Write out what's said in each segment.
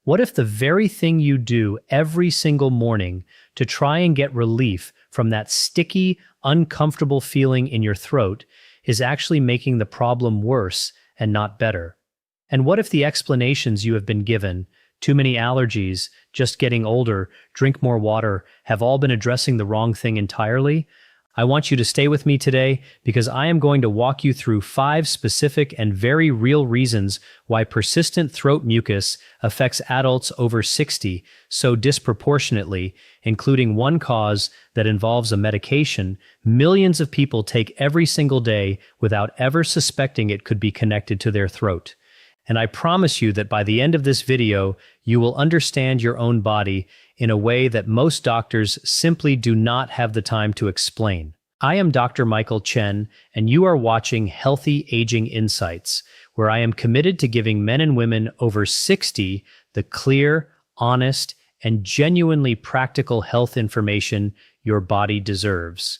What if the very thing you do every single morning to try and get relief from that sticky, uncomfortable feeling in your throat is actually making the problem worse and not better? And what if the explanations you have been given, too many allergies, just getting older, drink more water, have all been addressing the wrong thing entirely? I want you to stay with me today because I am going to walk you through 5 specific and very real reasons why persistent throat mucus affects adults over 60 so disproportionately, including one cause that involves a medication millions of people take every single day without ever suspecting it could be connected to their throat. And I promise you that by the end of this video, you will understand your own body in a way that most doctors simply do not have the time to explain. I am Dr. Michael Chen, and you are watching Healthy Aging Insights, where I am committed to giving men and women over 60 the clear, honest, and genuinely practical health information your body deserves.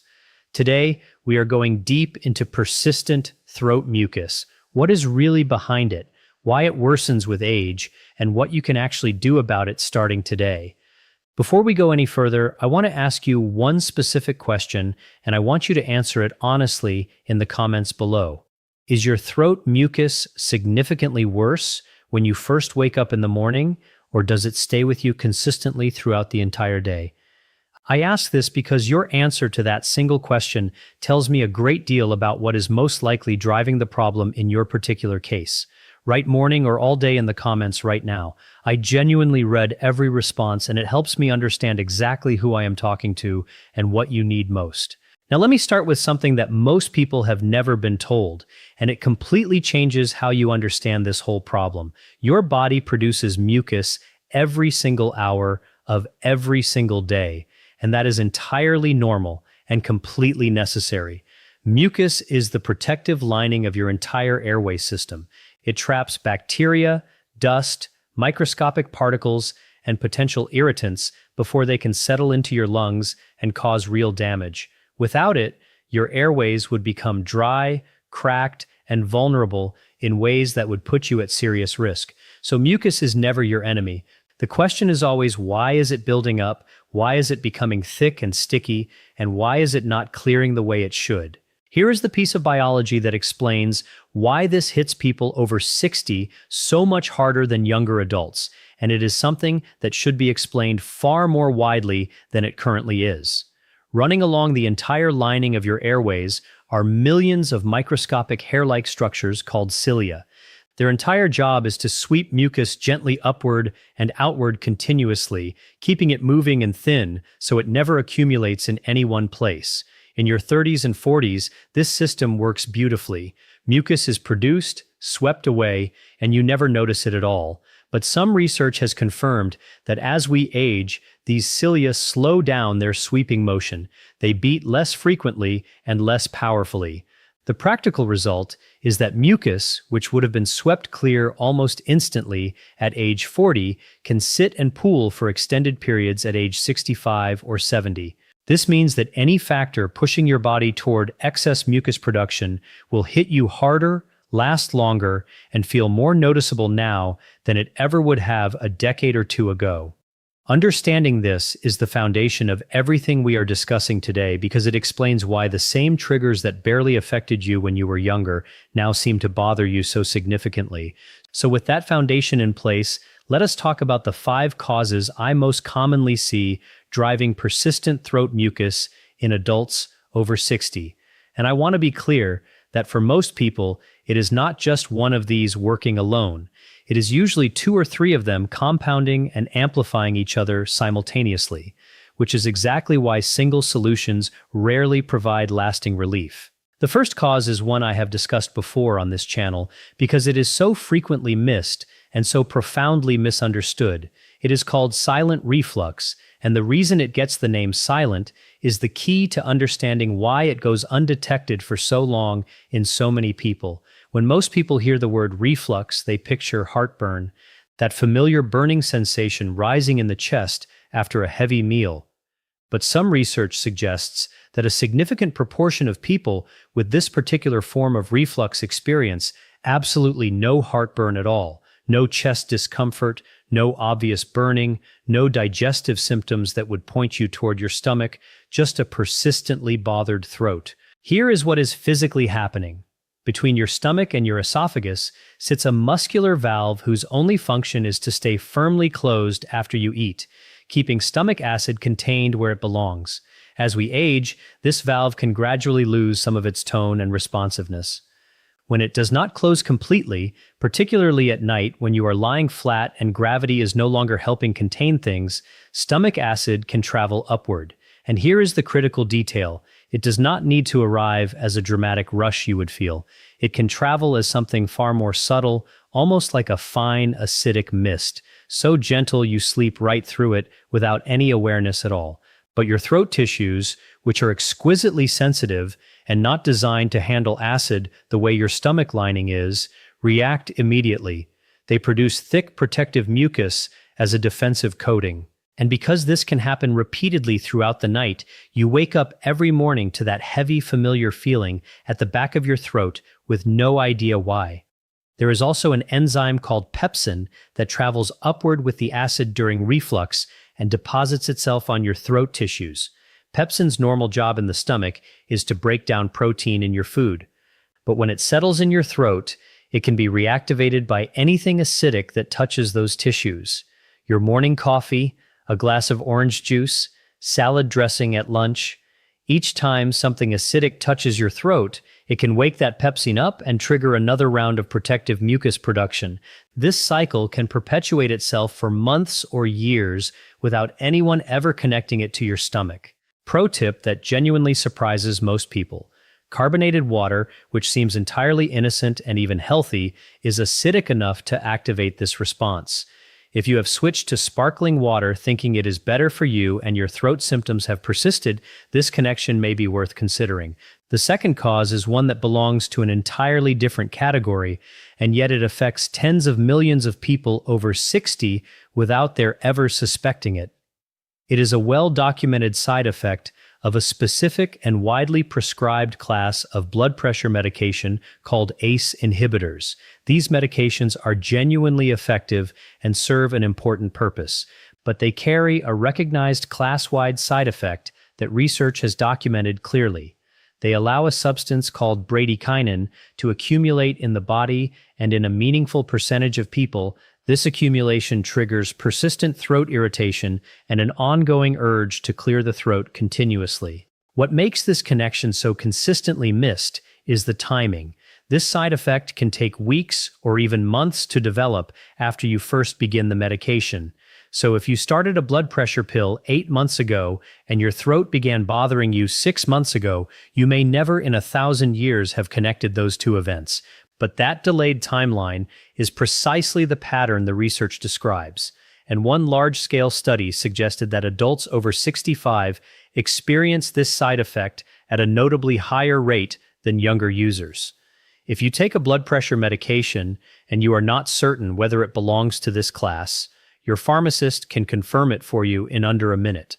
Today, we are going deep into persistent throat mucus. What is really behind it? Why it worsens with age, and what you can actually do about it starting today. Before we go any further, I want to ask you one specific question, and I want you to answer it honestly in the comments below. Is your throat mucus significantly worse when you first wake up in the morning, or does it stay with you consistently throughout the entire day? I ask this because your answer to that single question tells me a great deal about what is most likely driving the problem in your particular case. Write morning or all day in the comments right now. I genuinely read every response, and it helps me understand exactly who I am talking to and what you need most. Now let me start with something that most people have never been told, and it completely changes how you understand this whole problem. Your body produces mucus every single hour of every single day, and that is entirely normal and completely necessary. Mucus is the protective lining of your entire airway system. It traps bacteria, dust, microscopic particles, and potential irritants before they can settle into your lungs and cause real damage. Without it, your airways would become dry, cracked, and vulnerable in ways that would put you at serious risk. So mucus is never your enemy. The question is always, why is it building up? Why is it becoming thick and sticky? And why is it not clearing the way it should? Here is the piece of biology that explains why this hits people over 60 so much harder than younger adults, and it is something that should be explained far more widely than it currently is. Running along the entire lining of your airways are millions of microscopic hair-like structures called cilia. Their entire job is to sweep mucus gently upward and outward continuously, keeping it moving and thin so it never accumulates in any one place. In your 30s and 40s, this system works beautifully. Mucus is produced, swept away, and you never notice it at all. But some research has confirmed that as we age, these cilia slow down their sweeping motion. They beat less frequently and less powerfully. The practical result is that mucus, which would have been swept clear almost instantly at age 40, can sit and pool for extended periods at age 65 or 70. This means that any factor pushing your body toward excess mucus production will hit you harder, last longer, and feel more noticeable now than it ever would have a decade or two ago. Understanding this is the foundation of everything we are discussing today because it explains why the same triggers that barely affected you when you were younger now seem to bother you so significantly. So with that foundation in place, let us talk about the 5 causes I most commonly see driving persistent throat mucus in adults over 60. And I want to be clear that for most people, it is not just one of these working alone. It is usually 2 or 3 of them compounding and amplifying each other simultaneously, which is exactly why single solutions rarely provide lasting relief. The first cause is one I have discussed before on this channel because it is so frequently missed and so profoundly misunderstood. It is called silent reflux, and the reason it gets the name silent is the key to understanding why it goes undetected for so long in so many people. When most people hear the word reflux, they picture heartburn, that familiar burning sensation rising in the chest after a heavy meal. But some research suggests that a significant proportion of people with this particular form of reflux experience absolutely no heartburn at all, No chest discomfort, no obvious burning, no digestive symptoms that would point you toward your stomach, just a persistently bothered throat. Here is what is physically happening. Between your stomach and your esophagus sits a muscular valve whose only function is to stay firmly closed after you eat, keeping stomach acid contained where it belongs. As we age, this valve can gradually lose some of its tone and responsiveness. When it does not close completely, particularly at night when you are lying flat and gravity is no longer helping contain things, stomach acid can travel upward. And here is the critical detail. It does not need to arrive as a dramatic rush you would feel. It can travel as something far more subtle, almost like a fine, acidic mist, so gentle you sleep right through it without any awareness at all. But your throat tissues, which are exquisitely sensitive and not designed to handle acid the way your stomach lining is, react immediately. They produce thick protective mucus as a defensive coating. And because this can happen repeatedly throughout the night, you wake up every morning to that heavy, familiar feeling at the back of your throat with no idea why. There is also an enzyme called pepsin that travels upward with the acid during reflux and deposits itself on your throat tissues. Pepsin's normal job in the stomach is to break down protein in your food. But when it settles in your throat, it can be reactivated by anything acidic that touches those tissues. Your morning coffee, a glass of orange juice, salad dressing at lunch. Each time something acidic touches your throat, it can wake that pepsin up and trigger another round of protective mucus production. This cycle can perpetuate itself for months or years without anyone ever connecting it to your stomach. Pro tip that genuinely surprises most people. Carbonated water, which seems entirely innocent and even healthy, is acidic enough to activate this response. If you have switched to sparkling water thinking it is better for you and your throat symptoms have persisted, this connection may be worth considering. The second cause is one that belongs to an entirely different category, and yet it affects tens of millions of people over 60 without their ever suspecting it. It is a well-documented side effect of a specific and widely prescribed class of blood pressure medication called ACE inhibitors. These medications are genuinely effective and serve an important purpose, but they carry a recognized class-wide side effect that research has documented clearly. They allow a substance called bradykinin to accumulate in the body, and in a meaningful percentage of people, this accumulation triggers persistent throat irritation and an ongoing urge to clear the throat continuously. What makes this connection so consistently missed is the timing. This side effect can take weeks or even months to develop after you first begin the medication. So if you started a blood pressure pill 8 months ago and your throat began bothering you 6 months ago, you may never in 1,000 years have connected those two events. But that delayed timeline is precisely the pattern the research describes. And one large-scale study suggested that adults over 65 experience this side effect at a notably higher rate than younger users. If you take a blood pressure medication and you are not certain whether it belongs to this class, your pharmacist can confirm it for you in under a minute.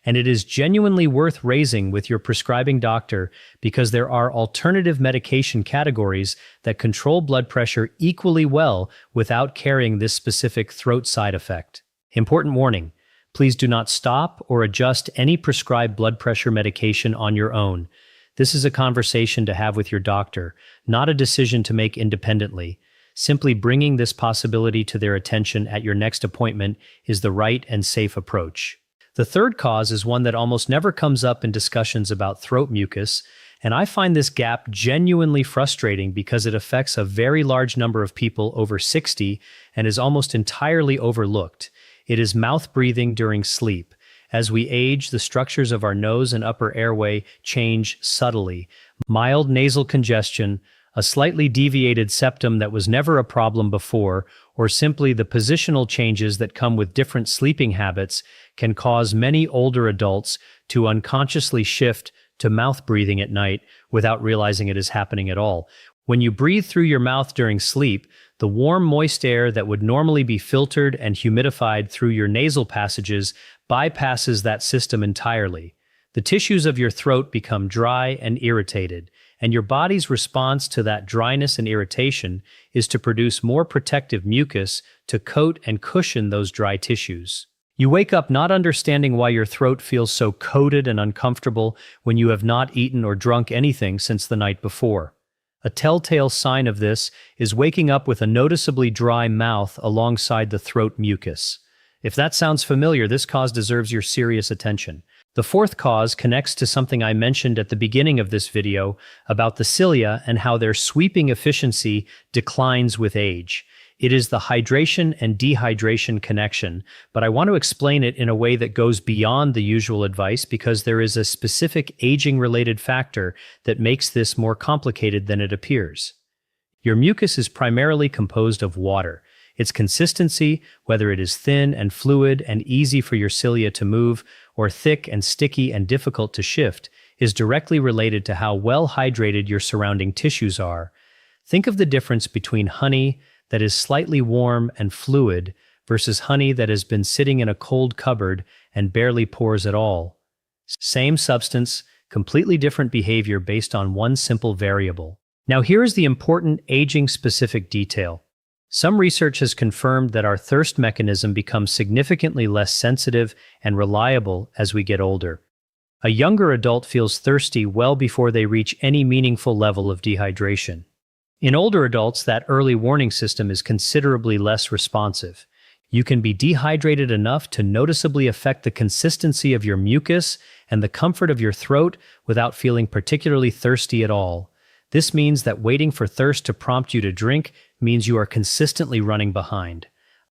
And it is genuinely worth raising with your prescribing doctor because there are alternative medication categories that control blood pressure equally well without carrying this specific throat side effect. Important warning: please do not stop or adjust any prescribed blood pressure medication on your own. This is a conversation to have with your doctor, not a decision to make independently. Simply bringing this possibility to their attention at your next appointment is the right and safe approach. The third cause is one that almost never comes up in discussions about throat mucus, and I find this gap genuinely frustrating because it affects a very large number of people over 60 and is almost entirely overlooked. It is mouth breathing during sleep. As we age, the structures of our nose and upper airway change subtly. Mild nasal congestion, a slightly deviated septum that was never a problem before, or simply the positional changes that come with different sleeping habits can cause many older adults to unconsciously shift to mouth breathing at night without realizing it is happening at all. When you breathe through your mouth during sleep, the warm, moist air that would normally be filtered and humidified through your nasal passages bypasses that system entirely. The tissues of your throat become dry and irritated, and your body's response to that dryness and irritation is to produce more protective mucus to coat and cushion those dry tissues. You wake up not understanding why your throat feels so coated and uncomfortable when you have not eaten or drunk anything since the night before. A telltale sign of this is waking up with a noticeably dry mouth alongside the throat mucus. If that sounds familiar, this cause deserves your serious attention. The fourth cause connects to something I mentioned at the beginning of this video about the cilia and how their sweeping efficiency declines with age. It is the hydration and dehydration connection, but I want to explain it in a way that goes beyond the usual advice because there is a specific aging-related factor that makes this more complicated than it appears. Your mucus is primarily composed of water. Its consistency, whether it is thin and fluid and easy for your cilia to move, or thick and sticky and difficult to shift, is directly related to how well hydrated your surrounding tissues are. Think of the difference between honey that is slightly warm and fluid versus honey that has been sitting in a cold cupboard and barely pours at all. Same substance, completely different behavior based on one simple variable. Now here is the important aging-specific detail. Some research has confirmed that our thirst mechanism becomes significantly less sensitive and reliable as we get older. A younger adult feels thirsty well before they reach any meaningful level of dehydration. In older adults, that early warning system is considerably less responsive. You can be dehydrated enough to noticeably affect the consistency of your mucus and the comfort of your throat without feeling particularly thirsty at all. This means that waiting for thirst to prompt you to drink means you are consistently running behind.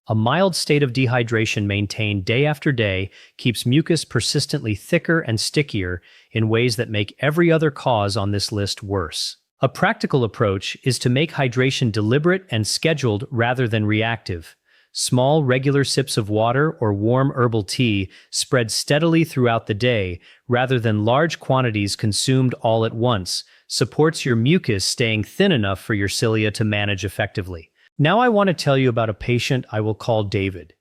A mild state of dehydration maintained day after day keeps mucus persistently thicker and stickier in ways that make every other cause on this list worse. A practical approach is to make hydration deliberate and scheduled rather than reactive. Small, regular sips of water or warm herbal tea spread steadily throughout the day, rather than large quantities consumed all at once, supports your mucus staying thin enough for your cilia to manage effectively. Now I want to tell you about a patient I will call David.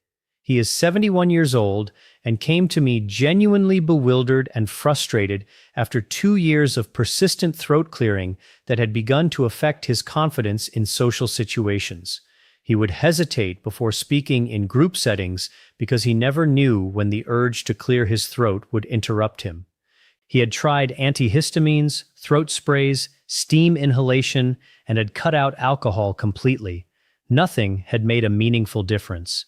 He is 71 years old and came to me genuinely bewildered and frustrated after 2 years of persistent throat clearing that had begun to affect his confidence in social situations. He would hesitate before speaking in group settings because he never knew when the urge to clear his throat would interrupt him. He had tried antihistamines, throat sprays, steam inhalation, and had cut out alcohol completely. Nothing had made a meaningful difference.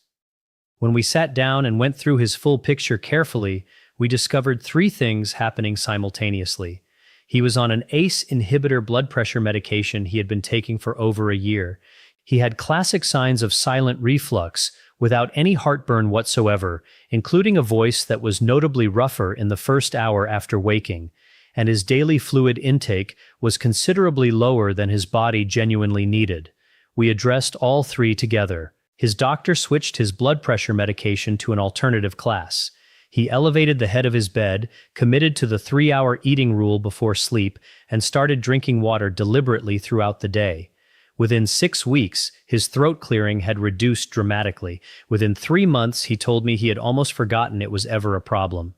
When we sat down and went through his full picture carefully, we discovered 3 things happening simultaneously. He was on an ACE inhibitor blood pressure medication he had been taking for over a year. He had classic signs of silent reflux, without any heartburn whatsoever, including a voice that was notably rougher in the first hour after waking, and his daily fluid intake was considerably lower than his body genuinely needed. We addressed all 3 together. His doctor switched his blood pressure medication to an alternative class. He elevated the head of his bed, committed to the 3-hour eating rule before sleep, and started drinking water deliberately throughout the day. Within 6 weeks, his throat clearing had reduced dramatically. Within 3 months, he told me he had almost forgotten it was ever a problem.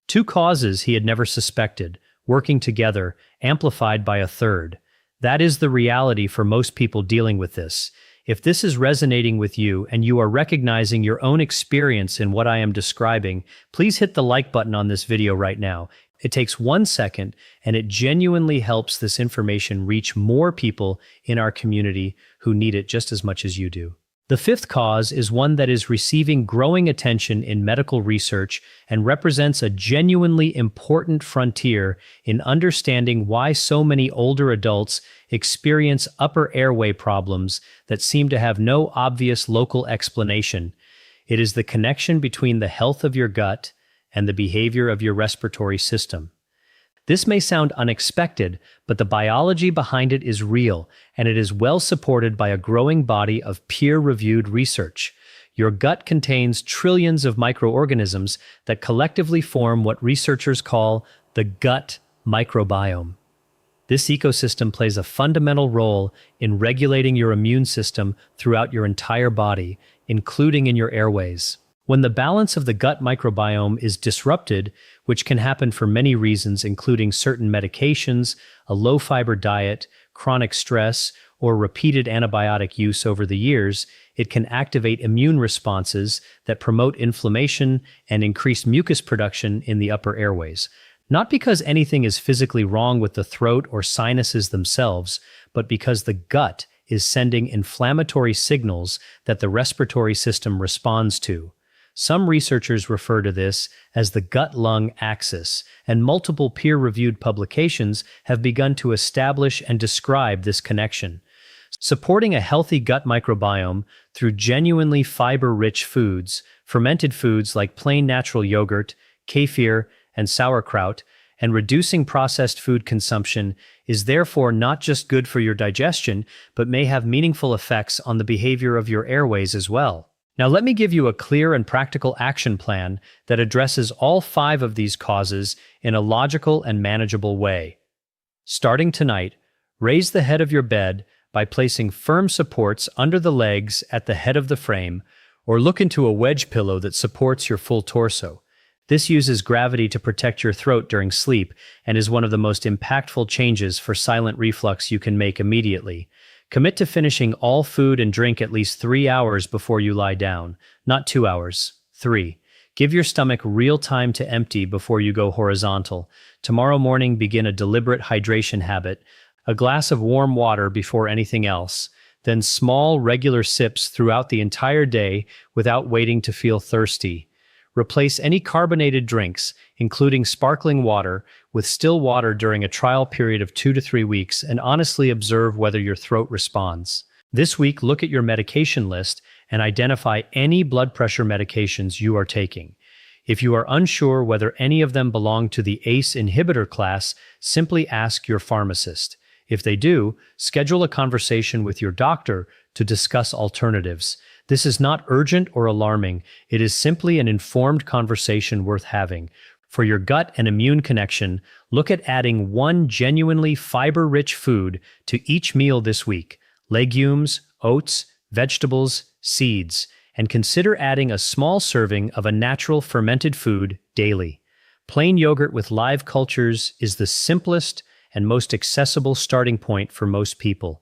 2 causes he had never suspected, working together, amplified by a third. That is the reality for most people dealing with this. If this is resonating with you and you are recognizing your own experience in what I am describing, please hit the like button on this video right now. It takes 1 second, and it genuinely helps this information reach more people in our community who need it just as much as you do. The 5th cause is one that is receiving growing attention in medical research and represents a genuinely important frontier in understanding why so many older adults experience upper airway problems that seem to have no obvious local explanation. It is the connection between the health of your gut and the behavior of your respiratory system. This may sound unexpected, but the biology behind it is real, and it is well supported by a growing body of peer-reviewed research. Your gut contains trillions of microorganisms that collectively form what researchers call the gut microbiome. This ecosystem plays a fundamental role in regulating your immune system throughout your entire body, including in your airways. When the balance of the gut microbiome is disrupted, which can happen for many reasons, including certain medications, a low-fiber diet, chronic stress, or repeated antibiotic use over the years, it can activate immune responses that promote inflammation and increase mucus production in the upper airways. Not because anything is physically wrong with the throat or sinuses themselves, but because the gut is sending inflammatory signals that the respiratory system responds to. Some researchers refer to this as the gut-lung axis, and multiple peer-reviewed publications have begun to establish and describe this connection. Supporting a healthy gut microbiome through genuinely fiber-rich foods, fermented foods like plain natural yogurt, kefir, and sauerkraut, and reducing processed food consumption is therefore not just good for your digestion, but may have meaningful effects on the behavior of your airways as well. Now let me give you a clear and practical action plan that addresses all 5 of these causes in a logical and manageable way. Starting tonight, raise the head of your bed by placing firm supports under the legs at the head of the frame, or look into a wedge pillow that supports your full torso. This uses gravity to protect your throat during sleep and is one of the most impactful changes for silent reflux you can make immediately. Commit to finishing all food and drink at least 3 hours before you lie down, not 2 hours. 3. Give your stomach real time to empty before you go horizontal. Tomorrow morning, begin a deliberate hydration habit, a glass of warm water before anything else, then small, regular sips throughout the entire day without waiting to feel thirsty. Replace any carbonated drinks, including sparkling water, with still water during a trial period of 2 to 3 weeks and honestly observe whether your throat responds. This week, look at your medication list and identify any blood pressure medications you are taking. If you are unsure whether any of them belong to the ACE inhibitor class, simply ask your pharmacist. If they do, schedule a conversation with your doctor to discuss alternatives. This is not urgent or alarming. It is simply an informed conversation worth having. For your gut and immune connection, look at adding 1 genuinely fiber-rich food to each meal this week: legumes, oats, vegetables, seeds, and consider adding a small serving of a natural fermented food daily. Plain yogurt with live cultures is the simplest and most accessible starting point for most people.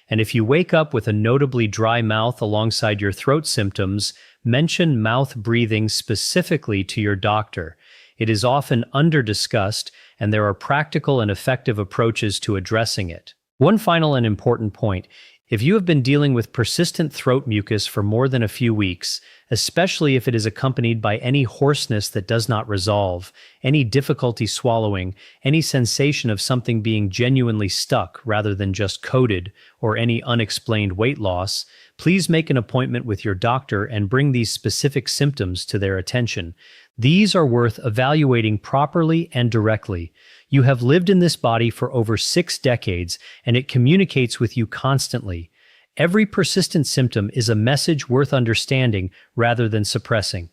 And if you wake up with a notably dry mouth alongside your throat symptoms, mention mouth breathing specifically to your doctor. It is often under-discussed, and there are practical and effective approaches to addressing it. One final and important point: if you have been dealing with persistent throat mucus for more than a few weeks, especially if it is accompanied by any hoarseness that does not resolve, any difficulty swallowing, any sensation of something being genuinely stuck rather than just coated, or any unexplained weight loss, please make an appointment with your doctor and bring these specific symptoms to their attention. These are worth evaluating properly and directly. You have lived in this body for over 6 decades, and it communicates with you constantly. Every persistent symptom is a message worth understanding rather than suppressing.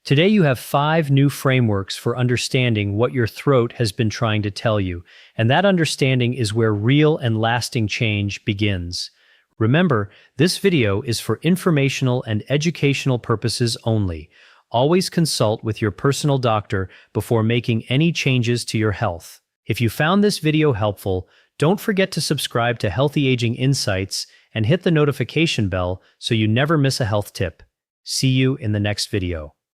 Today you have 5 new frameworks for understanding what your throat has been trying to tell you, and that understanding is where real and lasting change begins. Remember, this video is for informational and educational purposes only. Always consult with your personal doctor before making any changes to your health. If you found this video helpful, don't forget to subscribe to Healthy Aging Insights and hit the notification bell so you never miss a health tip. See you in the next video.